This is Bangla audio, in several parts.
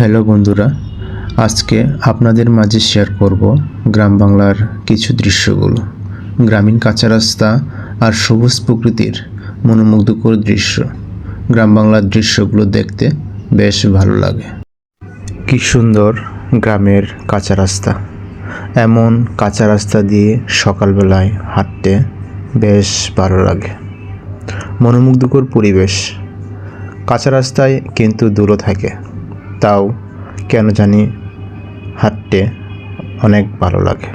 হ্যালো বন্ধুরা, আজকে আপনাদের মাঝে শেয়ার করব গ্রাম বাংলার কিছু দৃশ্যগুলো। গ্রামীণ কাঁচা রাস্তা আর সবুজ প্রকৃতির মনোমুগ্ধকর দৃশ্য। গ্রাম বাংলার দৃশ্যগুলো দেখতে বেশ ভালো লাগে। কি সুন্দর গ্রামের কাঁচা রাস্তা! এমন কাঁচা রাস্তা দিয়ে সকালবেলায় হাঁটতে বেশ ভালো লাগে। মনোমুগ্ধকর পরিবেশ। কাঁচা রাস্তায় কিন্তু ধুলো থাকে, তাও কেন জানি হাঁটতে অনেক ভালো লাগে।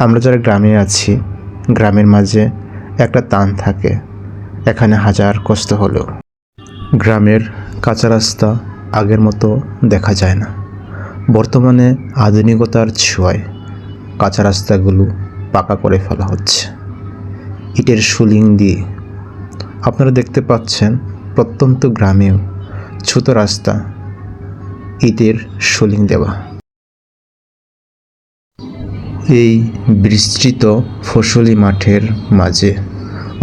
আমরা যারা গ্রামে আছি, গ্রামের মাঝে একটা টান থাকে, এখানে হাজার কষ্ট হলেও। গ্রামের কাঁচা রাস্তা আগের মতো দেখা যায় না। বর্তমানে আধুনিকতার ছোঁয়ায় কাঁচা রাস্তাগুলো পাকা করে ফেলা হচ্ছে ইটের শুলিং দিয়ে। আপনারা দেখতে পাচ্ছেন প্রত্যন্ত গ্রামেও ছোট রাস্তা ইটের শুলিং দেওয়া। এই বিস্তৃত ফসলি মাঠের মাঝে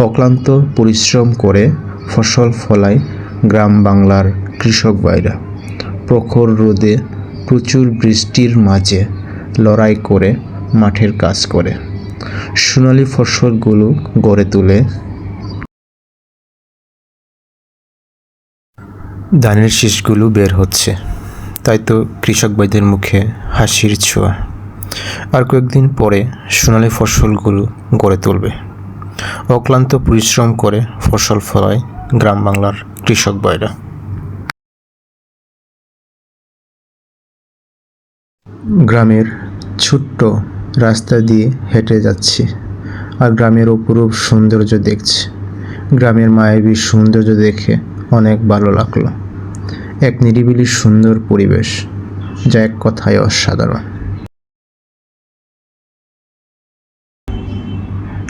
অক্লান্ত পরিশ্রম করে ফসল ফলায় গ্রাম বাংলার কৃষক ভাইরা। প্রখর রোদে প্রচুর বৃষ্টির মাঝে লড়াই করে মাঠের কাজ করে সোনালি ফসলগুলো গড়ে তোলে। ধানের শীষগুলো বের হচ্ছে, তাই তো কৃষক ভাইদের মুখে হাসির ছোঁয়া। আর কয়েকদিন পরে সোনালি ফসলগুলো গড়ে তুলবে। অক্লান্ত পরিশ্রম করে ফসল ফলায় গ্রাম বাংলার কৃষক ভাইরা। গ্রামের ছোট্ট রাস্তা দিয়ে হেঁটে যাচ্ছি আর গ্রামের অপরূপ সৌন্দর্য দেখছি। গ্রামের মায়াবী সৌন্দর্য দেখে অনেক ভালো লাগলো। এক নিরিবিলি সুন্দর পরিবেশ, যা এক কথায় অসাধারণ।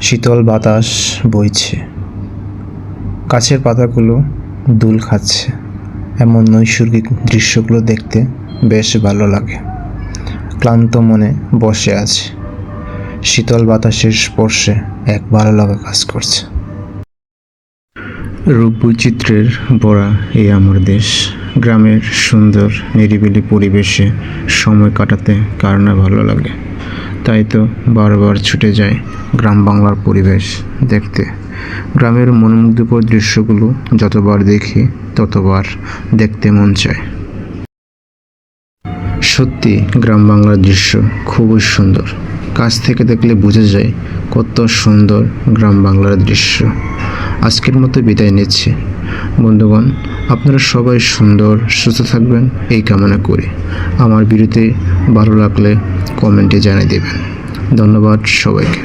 শীতল বাতাস বইছে, গাছের পাতাগুলো দুল খাচ্ছে। এমন নৈসর্গিক দৃশ্যগুলো দেখতে বেশ ভালো লাগে। ক্লান্ত মনে বসে আছে, শীতল বাতাসের স্পর্শে এক ভালো লাগা কাজ করছে। রূপ বৈচিত্র্যের ভরা এই আমার দেশ। গ্রামের সুন্দর নিরিবিলি পরিবেশে সময় কাটাতে কার না ভালো লাগে। তাই তো বারবার ছুটে যায় গ্রাম বাংলার পরিবেশ দেখতে। গ্রামের মনোমুগ্ধকর দৃশ্যগুলো যতবার দেখি ততবার দেখতে মন চায়। সত্যি গ্রাম বাংলার দৃশ্য খুবই সুন্দর। কাছ থেকে দেখলে বোঝা যায় কত সুন্দর গ্রাম বাংলার দৃশ্য। আজকের মতো বিদায় নিচ্ছি বন্ধুগণ। আপনারা সবাই সুন্দর সুস্থ থাকবেন এই কামনা করি। আমার ভিডিওতে ভালো লাগলে কমেন্টে জানিয়ে দেবেন। ধন্যবাদ সবাইকে।